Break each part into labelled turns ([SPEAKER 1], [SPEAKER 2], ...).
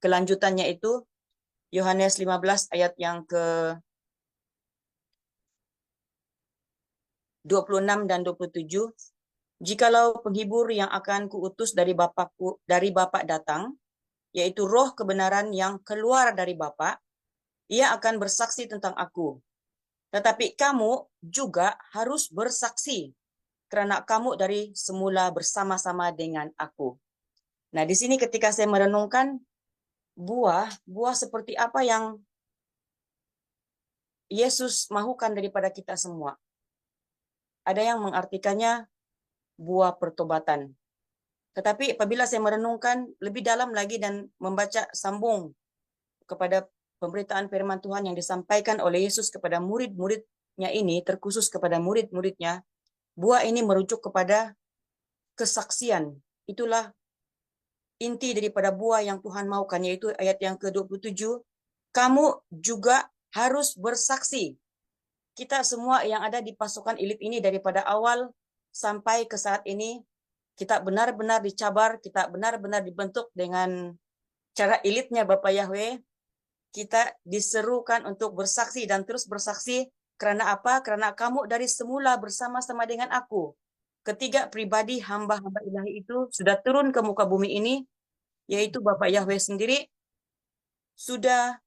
[SPEAKER 1] kelanjutannya itu Yohanes 15 ayat yang ke-26 dan 27. Jikalau penghibur yang akan kuutus dari Bapa datang, yaitu roh kebenaran yang keluar dari Bapa, ia akan bersaksi tentang aku. Tetapi kamu juga harus bersaksi, karena kamu dari semula bersama-sama dengan aku. Nah, di sini ketika saya merenungkan buah seperti apa yang Yesus mahukan daripada kita semua. Ada yang mengartikannya buah pertobatan. Tetapi apabila saya merenungkan lebih dalam lagi dan membaca sambung kepada pemberitaan firman Tuhan yang disampaikan oleh Yesus kepada murid-muridnya ini, terkhusus kepada murid-muridnya, buah ini merujuk kepada kesaksian. Itulah inti daripada buah yang Tuhan maukan, yaitu ayat yang ke-27. Kamu juga harus bersaksi. Kita semua yang ada di pasukan elit ini daripada awal sampai ke saat ini, kita benar-benar dicabar, kita benar-benar dibentuk dengan cara elitnya Bapak Yahweh. Kita diserukan untuk bersaksi dan terus bersaksi. Karena apa? Karena kamu dari semula bersama-sama dengan aku. Ketiga pribadi hamba-hamba ilahi itu sudah turun ke muka bumi ini, yaitu Bapak Yahweh sendiri sudah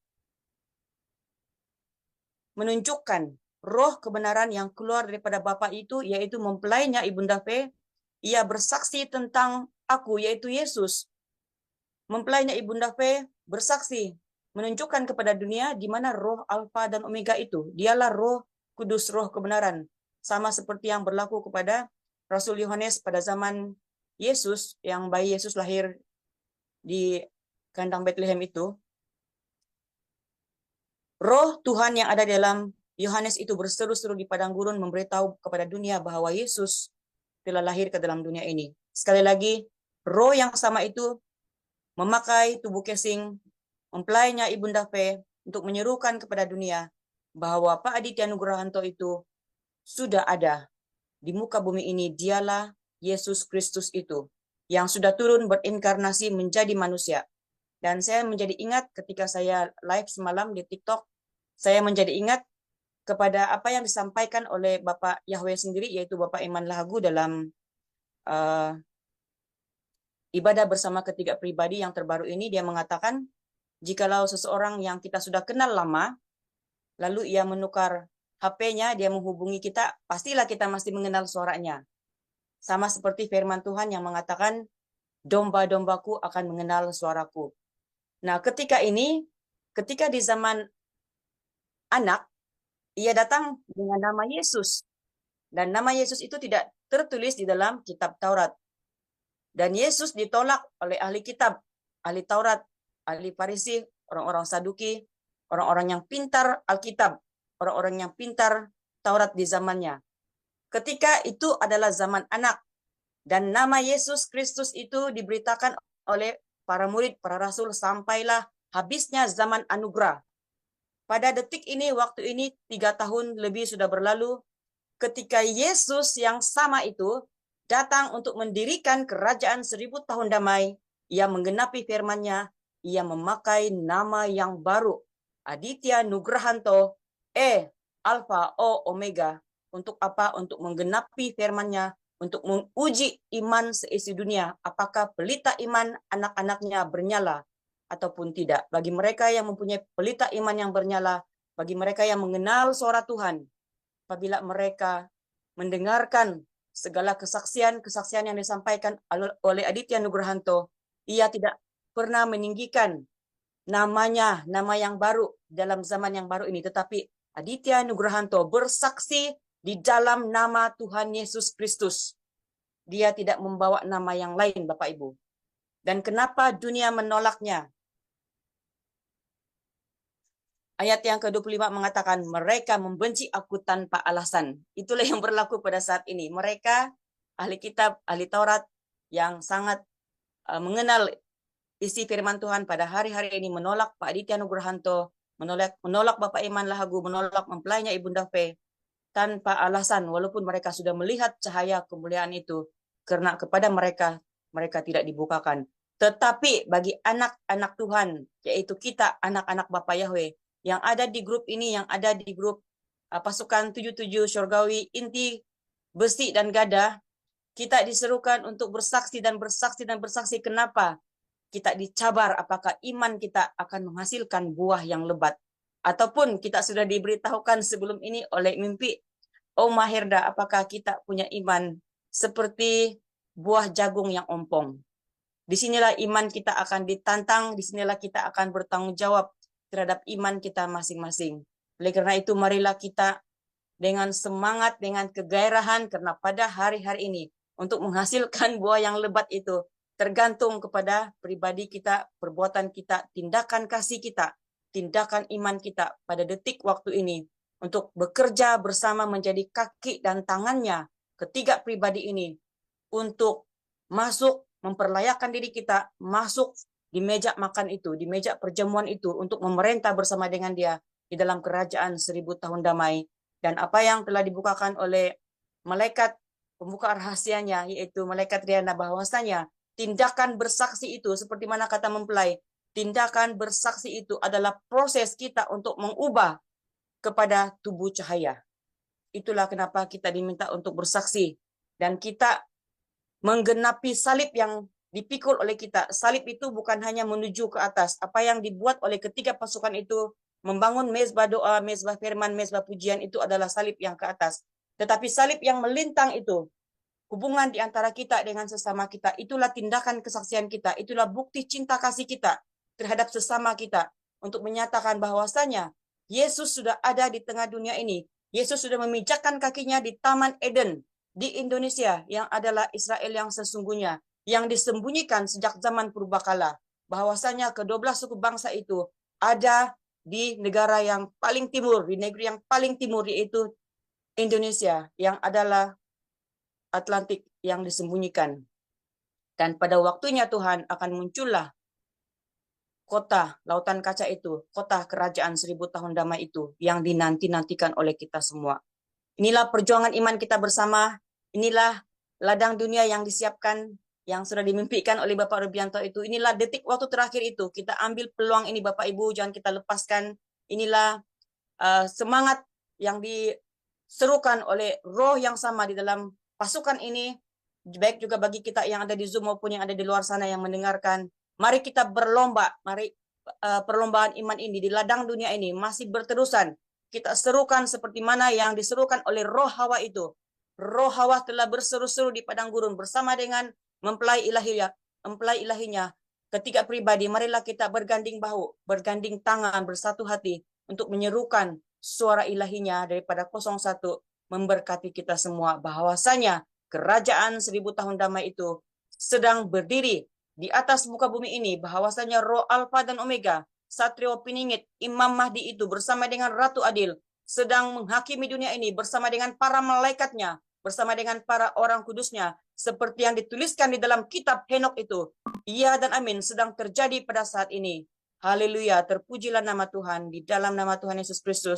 [SPEAKER 1] menunjukkan roh kebenaran yang keluar daripada Bapa itu, yaitu mempelainya Ibunda Fe. Ia bersaksi tentang aku, yaitu Yesus. Mempelainya Ibunda Fe bersaksi, menunjukkan kepada dunia di mana roh Alfa dan Omega itu. Dialah roh kudus, roh kebenaran. Sama seperti yang berlaku kepada Rasul Yohanes pada zaman Yesus, yang bayi Yesus lahir di kandang Bethlehem itu. Roh Tuhan yang ada dalam Yohanes itu berseru-seru di padang gurun memberitahu kepada dunia bahwa Yesus telah lahir ke dalam dunia ini. Sekali lagi, roh yang sama itu memakai tubuh casing mempelainya Ibunda Fe untuk menyerukan kepada dunia bahwa Pak Aditya Nugrahanto itu sudah ada di muka bumi ini. Dialah Yesus Kristus itu yang sudah turun berinkarnasi menjadi manusia. Dan saya menjadi ingat ketika saya live semalam di TikTok, saya menjadi ingat kepada apa yang disampaikan oleh Bapak Yahweh sendiri, yaitu Bapak Iman Lahagu dalam uh, ibadah bersama ketiga pribadi yang terbaru ini. Dia mengatakan, jikalau seseorang yang kita sudah kenal lama, lalu ia menukar HP-nya, dia menghubungi kita, pastilah kita masih mengenal suaranya. Sama seperti firman Tuhan yang mengatakan, domba-dombaku akan mengenal suaraku. Nah, ketika di zaman anak, ia datang dengan nama Yesus. Dan nama Yesus itu tidak tertulis di dalam kitab Taurat. Dan Yesus ditolak oleh ahli kitab, ahli Taurat, ahli Farisi, orang-orang Saduki, orang-orang yang pintar Alkitab, orang-orang yang pintar Taurat di zamannya. Ketika itu adalah zaman anak, dan nama Yesus Kristus itu diberitakan oleh para murid, para rasul, sampailah habisnya zaman anugerah. Pada detik ini, waktu ini, 3 tahun lebih sudah berlalu, ketika Yesus yang sama itu datang untuk mendirikan kerajaan 1000 tahun damai, ia menggenapi firman-Nya, ia memakai nama yang baru, Aditya Nugrahanto, Alpha, O, Omega. Untuk apa? Untuk menggenapi firman-Nya, untuk menguji iman seisi dunia, apakah pelita iman anak-anaknya bernyala ataupun tidak. Bagi mereka yang mempunyai pelita iman yang bernyala, bagi mereka yang mengenal suara Tuhan, apabila mereka mendengarkan segala kesaksian yang disampaikan oleh Aditya Nugrahanto, ia tidak pernah meninggikan namanya, nama yang baru dalam zaman yang baru ini, tetapi Aditya Nugrahanto bersaksi di dalam nama Tuhan Yesus Kristus. Dia tidak membawa nama yang lain, Bapak Ibu. Dan kenapa dunia menolaknya? Ayat yang ke-25 mengatakan, mereka membenci aku tanpa alasan. Itulah yang berlaku pada saat ini. Mereka, ahli kitab, ahli Taurat, yang sangat mengenal isi firman Tuhan pada hari-hari ini, menolak Pak Aditya Nugrahanto, menolak Bapak Iman Lahagu, menolak mempelainya Ibunda Fe, tanpa alasan, walaupun mereka sudah melihat cahaya kemuliaan itu, karena kepada mereka tidak dibukakan. Tetapi bagi anak-anak Tuhan, yaitu kita anak-anak Bapa Yahweh, yang ada di grup ini, yang ada di grup pasukan 77 Surgawi, inti, besi, dan gada, kita diserukan untuk bersaksi dan bersaksi dan bersaksi. Kenapa? Kita dicabar apakah iman kita akan menghasilkan buah yang lebat. Ataupun kita sudah diberitahukan sebelum ini oleh mimpi Oma Herda, apakah kita punya iman seperti buah jagung yang ompong. Disinilah iman kita akan ditantang, disinilah kita akan bertanggung jawab terhadap iman kita masing-masing. Oleh karena itu, marilah kita dengan semangat, dengan kegairahan, karena pada hari-hari ini, untuk menghasilkan buah yang lebat itu, tergantung kepada pribadi kita, perbuatan kita, tindakan kasih kita, tindakan iman kita pada detik waktu ini, untuk bekerja bersama menjadi kaki dan tangannya ketiga pribadi ini, untuk masuk memperlayakan diri kita masuk di meja makan itu, di meja perjamuan itu, untuk memerintah bersama dengan dia di dalam kerajaan 1000 tahun damai. Dan apa yang telah dibukakan oleh malaikat pembuka rahasianya, yaitu malaikat Riana, bahwasanya tindakan bersaksi itu, seperti mana kata mempelai, tindakan bersaksi itu adalah proses kita untuk mengubah kepada tubuh cahaya. Itulah kenapa kita diminta untuk bersaksi. Dan kita menggenapi salib yang dipikul oleh kita. Salib itu bukan hanya menuju ke atas. Apa yang dibuat oleh ketiga pasukan itu, membangun mezbah doa, mezbah firman, mezbah pujian, itu adalah salib yang ke atas. Tetapi salib yang melintang itu, hubungan di antara kita dengan sesama kita, itulah tindakan kesaksian kita, itulah bukti cinta kasih kita terhadap sesama kita, untuk menyatakan bahwasanya Yesus sudah ada di tengah dunia ini. Yesus sudah memijakkan kakinya di Taman Eden, di Indonesia, yang adalah Israel yang sesungguhnya, yang disembunyikan sejak zaman purbakala, bahwasanya ke-12 suku bangsa itu ada di negara yang paling timur, di negeri yang paling timur, yaitu Indonesia, yang adalah Atlantik yang disembunyikan. Dan pada waktunya Tuhan akan muncullah kota lautan kaca itu, kota kerajaan 1000 tahun damai itu, yang dinanti-nantikan oleh kita semua. Inilah perjuangan iman kita bersama. Inilah ladang dunia yang disiapkan, yang sudah dimimpikan oleh Bapak Rubianto itu. Inilah detik waktu terakhir itu. Kita ambil peluang ini, Bapak Ibu, jangan kita lepaskan. Inilah semangat yang diserukan oleh roh yang sama di dalam pasukan ini, baik juga bagi kita yang ada di Zoom maupun yang ada di luar sana yang mendengarkan. Mari kita berlomba, mari perlombaan iman ini di ladang dunia ini masih berterusan. Kita serukan seperti mana yang diserukan oleh roh Hawa itu. Roh Hawa telah berseru-seru di padang gurun bersama dengan mempelai ilahinya. Ketiga pribadi, marilah kita berganding bahu, berganding tangan, bersatu hati untuk menyerukan suara ilahinya daripada 01, memberkati kita semua, bahwasanya kerajaan 1000 tahun damai itu sedang berdiri di atas muka bumi ini, bahwasanya roh Alfa dan Omega, Satrio Piningit, Imam Mahdi itu bersama dengan Ratu Adil sedang menghakimi dunia ini bersama dengan para malaikatnya, bersama dengan para orang kudusnya, seperti yang dituliskan di dalam kitab Henok itu. Iya dan amin sedang terjadi pada saat ini. Haleluya, terpujilah nama Tuhan, di dalam nama Tuhan Yesus Kristus